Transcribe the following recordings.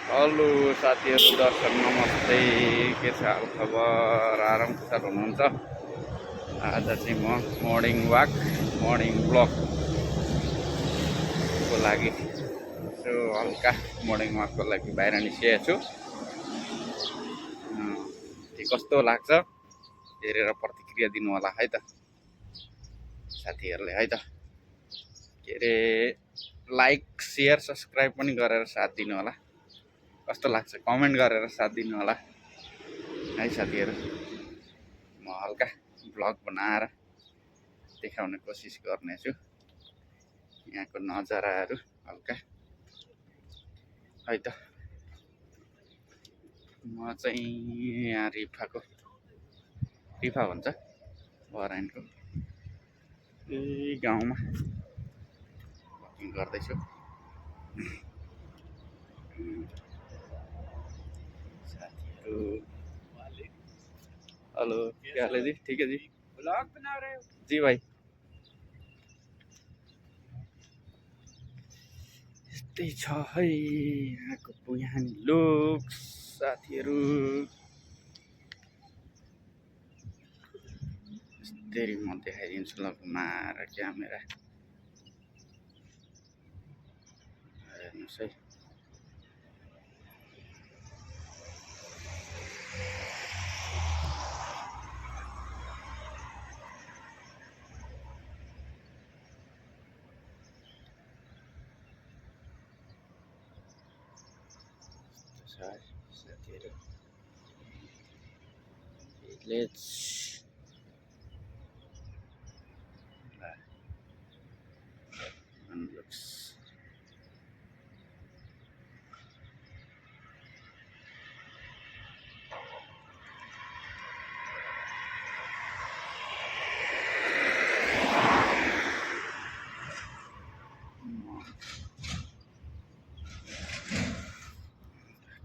Hello साथीहरू, दर्शक नमस्ते। के छ हाल खबर? आराम कुशल हुनुहुन्छ? आज चाहिँ म मर्निङ वाक मर्निङ ब्लकको लागि यसो हल्का मर्निङ वाकको लागि बाहिर निस्केको छु। कस्तो लाग्छ हेरेर प्रतिक्रिया दिनु होला है त साथीहरूले, है त। के अरे लाइक सेयर सब्सक्राइब पनि गरेर साथ दिनु होला। कस्तो लाग्छ कमेन्ट गरेर साथ दिनु होला है साथीहरू। म हल्का ब्लग बनाएर देखाउने कोसिस गर्नेछु यहाँको नजाराहरू हल्का, है त। म चाहिँ यहाँ रिफा भन्छ बराइनको यही गाउँमा वकिङ गर्दैछु। साथीहरू हेलो, क्या हाल है जी? ठीक है जी। ब्लॉग बना रहे हो जी भाइ? यस्तै छ है यहाँको पुरानो लोक साथीहरू। यस्तरी म देखाइदिन्छु ल घुमाएर क्यामेरा, हेर्नुहोस् है। साथीहरू लेट्स unlocks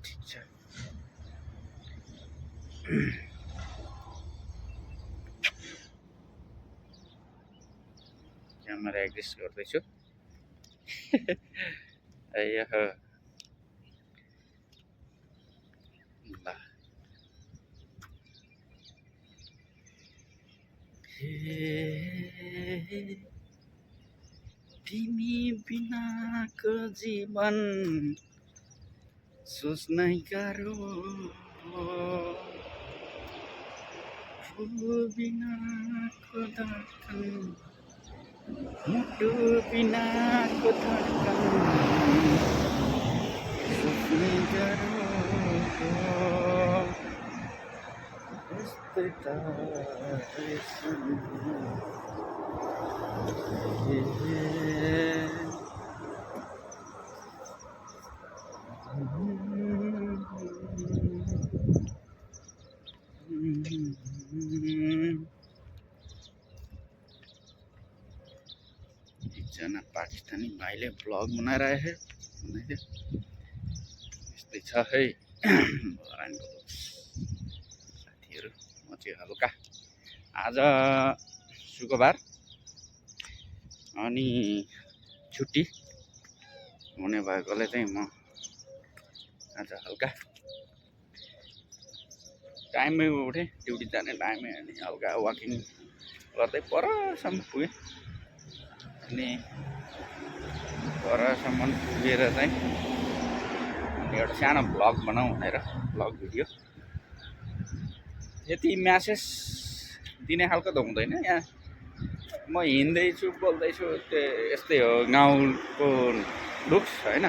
ठिक छ। क्यामेरा एडजस्ट गर्दैछु। ल तिमी बिनाको जीवन सोच्नै गाह्रो, बिनाको धड्कन, मुटु बिनाको धड्कन सोच्नै गाह्रो। यस्तै त एकजना पाकिस्तानी भाइले ब्लग बनाइरहेको थियो। यस्तै छ है साथीहरू। म चाहिँ हल्का आज शुक्रबार अनि छुट्टी हुने भएकोले चाहिँ म आज हल्का टाइममै उठेँ, ड्युटी जाने टाइममै, अनि हल्का वाकिङ गर्दै परसम्म पुगेँ। अनि परसम्म पुगेर चाहिँ एउटा सानो भ्लग बनाऊँ भनेर भ्लग भिडियो, यति म्यासेज दिने खालको त हुँदैन यहाँ। म हिँड्दैछु बोल्दैछु, त्यो यस्तै हो गाउँको लुक्स होइन,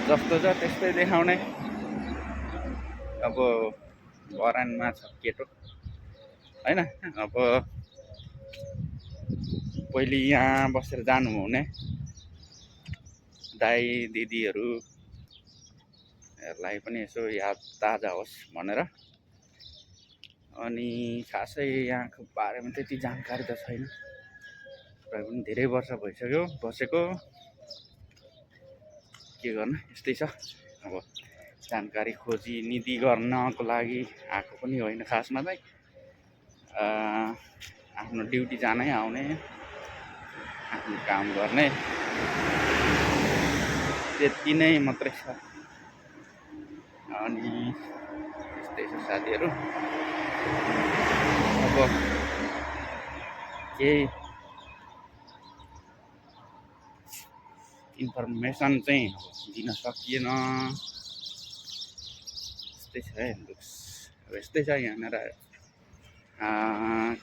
जस्तो छ त्यस्तै देखाउने। अब बरानमा छ केटो होइन, अब पहिले यहाँ बसेर जानुहुने दाइ दिदीहरूलाई पनि यसो याद ताजा होस् भनेर। अनि खासै यहाँको बारेमा त्यति जानकारी त छैन, र पनि धेरै वर्ष भइसक्यो बसेको। के गर्न, यस्तै छ। अब जानकारी खोजी निधि गर्नको लागि आएको पनि होइन खासमा चाहिँ, आफ्नो ड्युटी जानै आउने, आफ्नो काम गर्ने, त्यति नै मात्रै छ। अनि त्यस्तै छ साथीहरू। अब केही इन्फर्मेसन चाहिँ दिन सकिएन, यस्तै छ है लुक्स। अब यस्तै छ यहाँनिर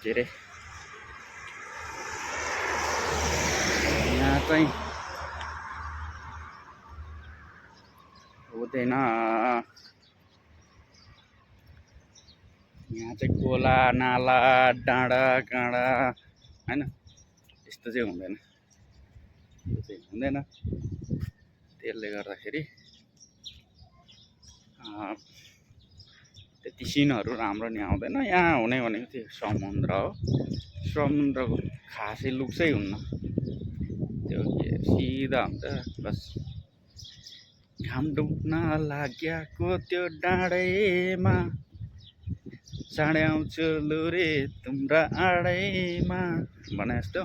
के अरे यहाँ चाहिँ हुँदैन, यहाँ चाहिँ खोला नाला डाँडा काँडा होइन यस्तो चाहिँ हुँदैन, त्यो चाहिँ हुँदैन। त्यसले गर्दाखेरि त्यति सिनहरू राम्रो नि आउँदैन। यहाँ हुने भनेको त्यो समुद्र हो, समुद्रको खासै लुक्सै हुन्न, त्यो के सिधा हुन्छ बस। घाम डुब्न लाग्याको त्यो डाँडैमा चाँडै आउँछु लुरे तिम्रा आडैमा भने जस्तो।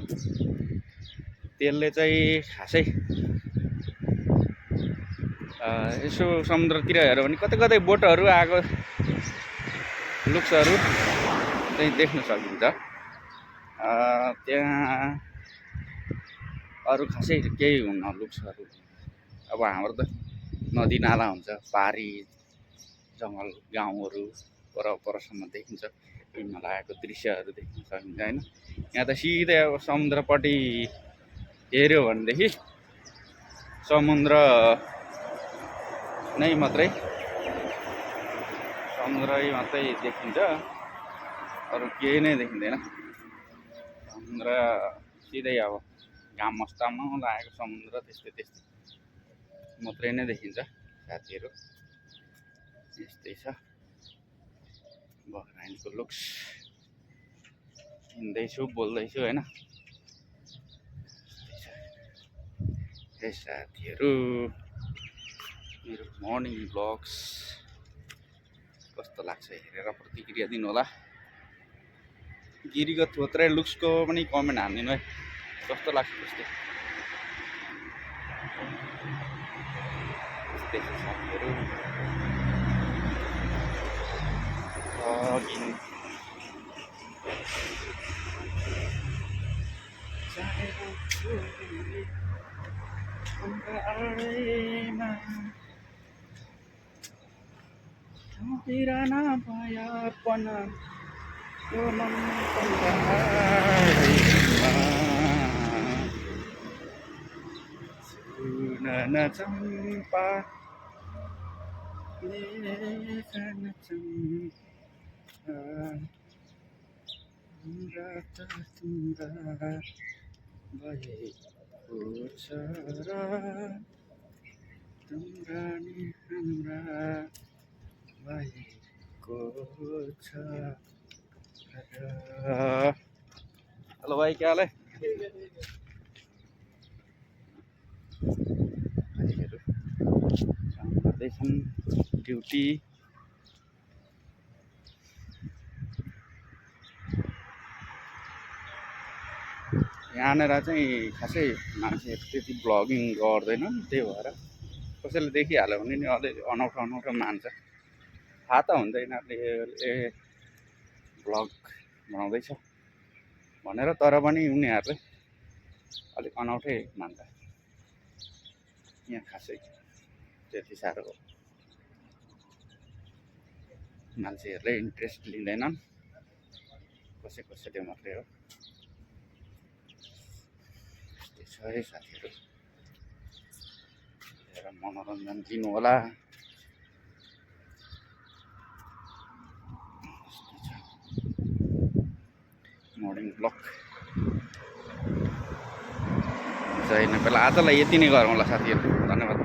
त्यसले चाहिँ खासै यसो समुद्रतिर हेऱ्यो भने कतै कतै बोटहरू आएको लुक्सहरू चाहिँ देख्न सकिन्छ। त्यहाँ अरू खासै केही हुन्न लुक्सहरू। अब हाम्रो त नदी नाला हुन्छ, पारी जङ्गल गाउँहरू परसम्म देखिन्छ, हिमाल आएको दृश्यहरू देख्न सकिन्छ होइन। यहाँ त सिधै अब समुद्रपट्टि हेऱ्यो भनेदेखि समुद्र नै मात्रै देखिन्छ, अरू केही नै देखिँदैन। समुद्र सिधै अब घाम मस्तामा लागेको समुद्र त्यस्तै मात्रै नै देखिन्छ साथीहरू। यस्तै छ बहराइनको लुक्स। हिँड्दैछु बोल्दैछु होइन, हे साथीहरू। मेरो मर्निङ ब्लग्स कस्तो लाग्छ हेरेर प्रतिक्रिया दिनु होला। गिरीको थोत्रे लुक्सको पनि कमेन्ट हानिदिनु है, कस्तो लाग्छ त्यस्तै। त्यस्तै छ साथीहरू। तिराना पाया पना सुनन चम्पा लेखन चम्पा रात तिम्रा भएको छ र तिम्रा नि हाम्रा भएको छ। हेलो भाइ, क्या हाल है? गर्दैछन् ड्युटी। यहाँनिर चाहिँ खासै मान्छेहरू त्यति ब्लगिङ गर्दैन, त्यही भएर कसैले देखिहाल्यो भने नि अलि अनौठो मान्छ। थाहा त हुन्छ यिनीहरूले ब्लग बनाउँदैछ भनेर, तर पनि उनीहरूले अलिक अनौठै मान्छ। यहाँ खासै त्यति साह्रो मान्छेहरूले इन्ट्रेस्ट लिँदैनन्, कसैले मात्रै हो। त्यस्तै छ है साथीहरू, हेरेर मनोरञ्जन दिनु होला। मर्निङ ब्लग जय नेपाल आजलाई यति नै गरौँ होला साथीहरू, धन्यवाद।